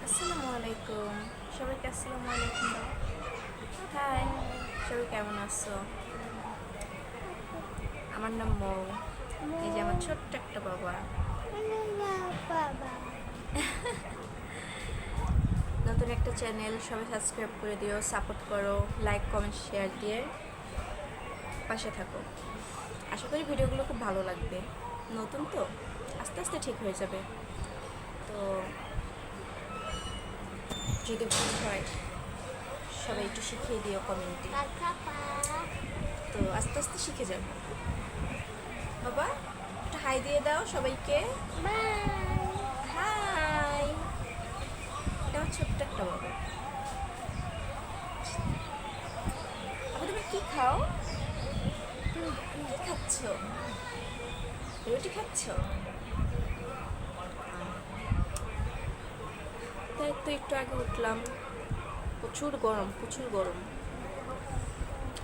আসসালামু আলাইকুম সবাইকে আসসালামু আলাইকুম দাও। হাই, সবাই কেমন আছো? আমার নাম মৌ। এই যে আমার ছোট্ট একটা বাবা। নতুন একটা চ্যানেল, সবাই সাবস্ক্রাইব করে দিও, সাপোর্ট করো, লাইক কমেন্ট শেয়ার দিয়ে পাশে থাকো। আশা করি ভিডিওগুলো খুব ভালো লাগবে। নতুন তো, আস্তে আস্তে ঠিক হয়ে যাবে। তো যদি ভুল হয় সবাই একটু শিখিয়ে দিও কমেন্টে। তো আস্তে আস্তে শিখে যাবে। বাবা একটু হাই দিয়ে দাও সবাইকে। হাই। এটা আমার ছোট্ট একটা বাবা। বাবা তুমি কি খাও? কি খাচ্ছ? রুটি খাচ্ছ? তাই তো একটু আগে উঠলাম, প্রচুর গরম, প্রচুর গরম।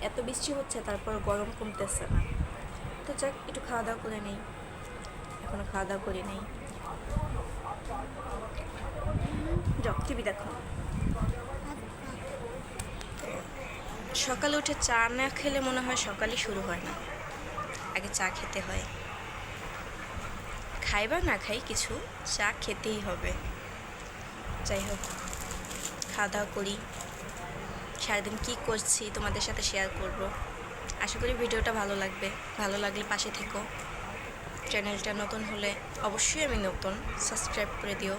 এত বৃষ্টি হচ্ছে তারপর গরম কমতেছে না। তো যাক একটু খাওয়া দাওয়া করে নেই। এখনো খাওয়া দাওয়া করি নেই। যাও টিভি দেখো। সকালে উঠে চা না খেলে মনে হয় সকালই শুরু হয় না, আগে চা খেতে হয়। খাই বা না খাই কিছু, চা খেতেই হবে। যাই হোক, খাওয়া দাওয়া করি। সারাদিন কী করছি তোমাদের সাথে শেয়ার করব। আশা করি ভিডিওটা ভালো লাগবে। ভালো লাগলে পাশে থেকো। চ্যানেলটা নতুন হলে অবশ্যই আমি নতুন, সাবস্ক্রাইব করে দিও।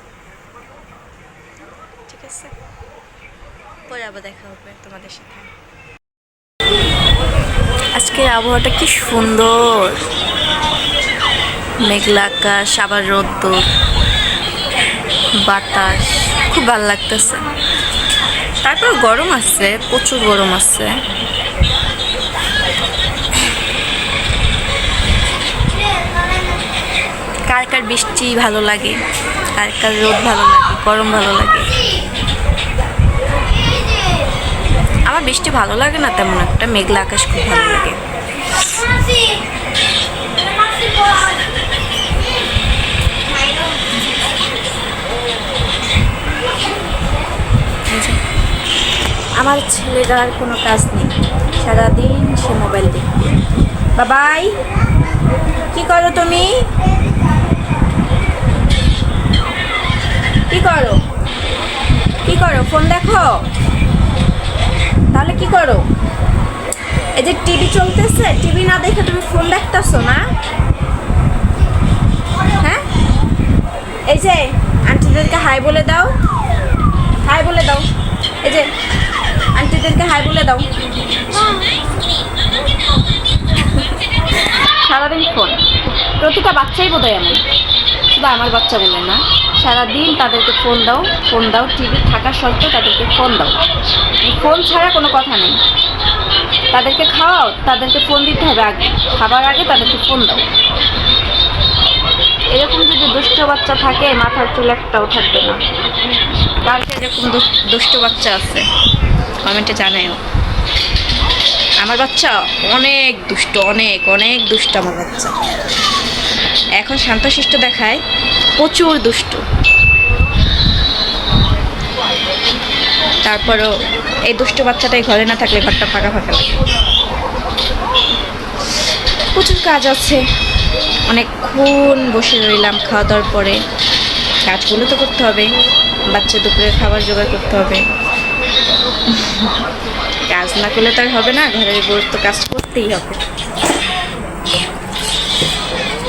ঠিক আছে, পরে আবার দেখা হবে তোমাদের সাথে। আজকে আবহাওয়াটা কি সুন্দর, মেঘলা আকাশ, আবার রোদ্দুর, বাতাস, খুব ভালো লাগতেছে। তারপর গরম আছে, প্রচুর গরম আছে। কার কার বৃষ্টি ভালো লাগে, কার কার রোদ ভালো লাগে, গরম ভালো লাগে। আমার বৃষ্টি ভালো লাগে না তেমন একটা, মেঘলা আকাশ খুব ভালো লাগে। আমার ছেলেটার কোনো কাজ নেই, সারাদিন সে মোবাইল দেখবে। বাবাই কি করো তুমি? কি করো? কি করো? ফোন দেখো? তাহলে কি করো? এই যে টিভি চলতেছে, টিভি না দেখে তুমি ফোন দেখতেছো না? হ্যাঁ, এই যে আন্টিদেরকে হাই বলে দাও, হাই বলে দাও। এই যে আন্টিদেরকে হাই বলে দাও। সারাদিন ফোন, প্রতিটা বাচ্চাই বোধ হয় এমন, শুধু আমার বাচ্চা বলে না। সারাদিন তাদেরকে ফোন দাও, ফোন দাও, টিভি থাকা সত্ত্বেও তাদেরকে ফোন দাও। ফোন ছাড়া কোনো কথা নেই। তাদেরকে খাওয়াও, তাদেরকে ফোন দিতে হবে আগে, খাবার আগে তাদেরকে ফোন দাও। এরকম যদি দুষ্ট বাচ্চা থাকে, মাথার চুল একটাও থাকবে না। কার এরকম দুষ্ট বাচ্চা আছে কমেন্টে জানাও। আমার বাচ্চা অনেক দুষ্ট, অনেক অনেক দুষ্ট আমার বাচ্চা। এখন শান্তশিষ্ট দেখায়, প্রচুর দুষ্ট। তারপরও এই দুষ্ট বাচ্চাটাই ঘরে না থাকলে ঘরটা ফাঁকা ফাঁকা লাগে। প্রচুর কাজ আছে, অনেকক্ষণ বসে রইলাম খাওয়া দাওয়ার পরে। কাজগুলো তো করতে হবে, বাচ্চা দুপুরে খাবার জোগাড় করতে হবে। কাজ না করলে তার হবে না, ঘরের বউর তো কাজ করতেই হবে।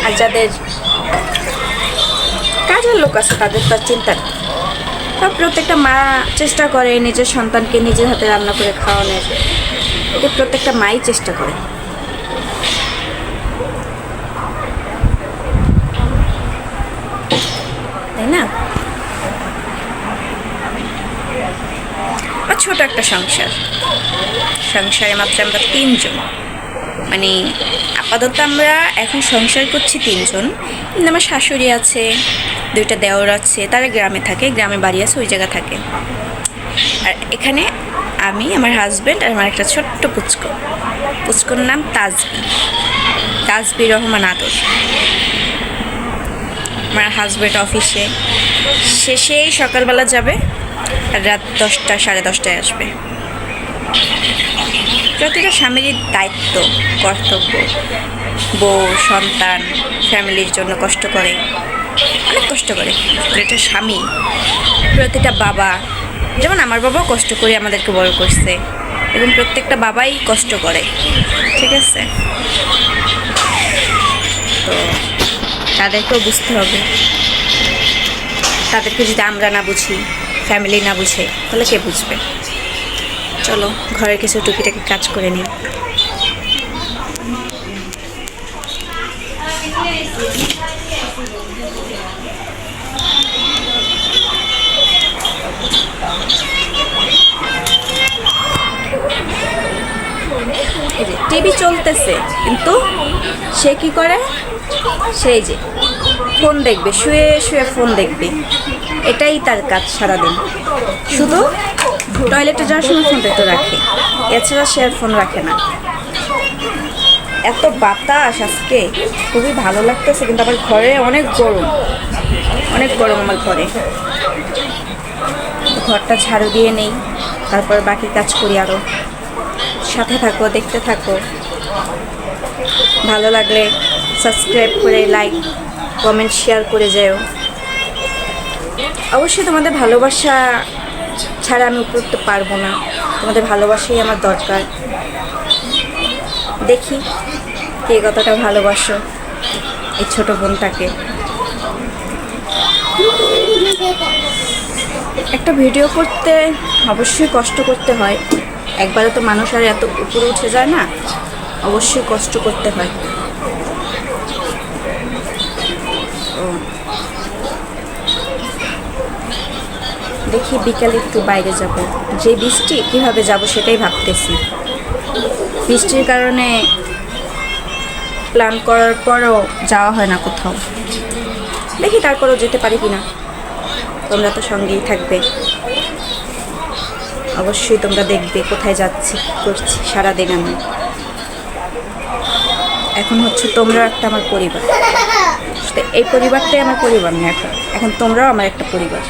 আর যাদের কাজের লোক আছে তাদের তো চিন্তা নেই। সব প্রত্যেকটা মা চেষ্টা করে নিজের সন্তানকে নিজের হাতে রান্না করে খাওয়ানোর। এটা প্রত্যেকটা মাই চেষ্টা করে, তাই না? আর ছোট একটা সংসার, সংসারে মাত্র আমরা 3 জন। মানে আপাতত আমরা এখন সংসার করছি 3 জন। কিন্তু আমার শাশুড়ি আছে, 2টা দেওর আছে, তারা গ্রামে থাকে, গ্রামে বাড়ি আছে, ওই জায়গা থাকে। আর এখানে আমি, আমার হাজব্যান্ড আর আমার একটা ছোট্ট পুচকো। পুচকোর নাম তাজবি, তাজবি রহমান আদর। আমার হাজব্যান্ড অফিসে, শেষেই সকালবেলা যাবে আর রাত 10টা 10:30টায় আসবে। প্রতিটা স্বামীর দায়িত্ব, কর্তব্য, বউ, সন্তান, ফ্যামিলির জন্য কষ্ট করে, অনেক কষ্ট করে। প্রতিটা স্বামী, প্রতিটা বাবা, যেমন আমার বাবাও কষ্ট করে আমাদেরকে বড় করছে, এবং প্রত্যেকটা বাবাই কষ্ট করে, ঠিক আছে? তো তাদেরকেও বুঝতে হবে। তাদেরকে যদি আমরা না বুঝি, ফ্যামিলি না বুঝে, তাহলে কে বুঝবে? চলো ঘরের কিছু টুকিটাকি কাজ করে নিই। টিভি চলতেছে, কিন্তু সে কি করে? সেই যে ফোন দেখবে, শুয়ে শুয়ে ফোন দেখবে, এটাই তার কাজ সারাদিন। শুধু টয়লেটে যাওয়ার সময় ফোনটা একটু রাখে, এছাড়া সে আর ফোন রাখে না। এত বাতাস আজকে, খুবই ভালো লাগতেছে, কিন্তু আমার ঘরে অনেক গরম, অনেক গরম আমার ঘরে। ঘরটা ঝাড়ু দিয়ে নেই, তারপর বাকি কাজ করি আরও। সাথে থাকো, দেখতে থাকো। ভালো লাগলে সাবস্ক্রাইব করে, লাইক, কমেন্ট, শেয়ার করে যেও। অবশ্যই তোমাদের ভালোবাসা ছাড়া আমি উপরে উঠতে পারবো না, তোমাদের ভালোবাসাই আমার দরকার। দেখি কে কতটা ভালোবাসো এই ছোট বোনটাকে। একটা ভিডিও করতে অবশ্যই কষ্ট করতে হয়, একবারে তো মানুষ আর এত উপরে উঠে যায় না, অবশ্যই কষ্ট করতে হয়। দেখি বিকালে একটু বাইরে যাব, যে বৃষ্টি কীভাবে যাব সেটাই ভাবতেছি। বৃষ্টির কারণে প্ল্যান করার পরও যাওয়া হয় না কোথাও। দেখি তারপরও যেতে পারি কিনা। তোমরা তো সঙ্গেই থাকবে, অবশ্যই তোমরা দেখবে কোথায় যাচ্ছি, করছি সারাদিন আমি। এখন হচ্ছে তোমরা একটা আমার পরিবার, এই পরিবারটাই আমার পরিবার না, এখন তোমরাও আমার একটা পরিবার।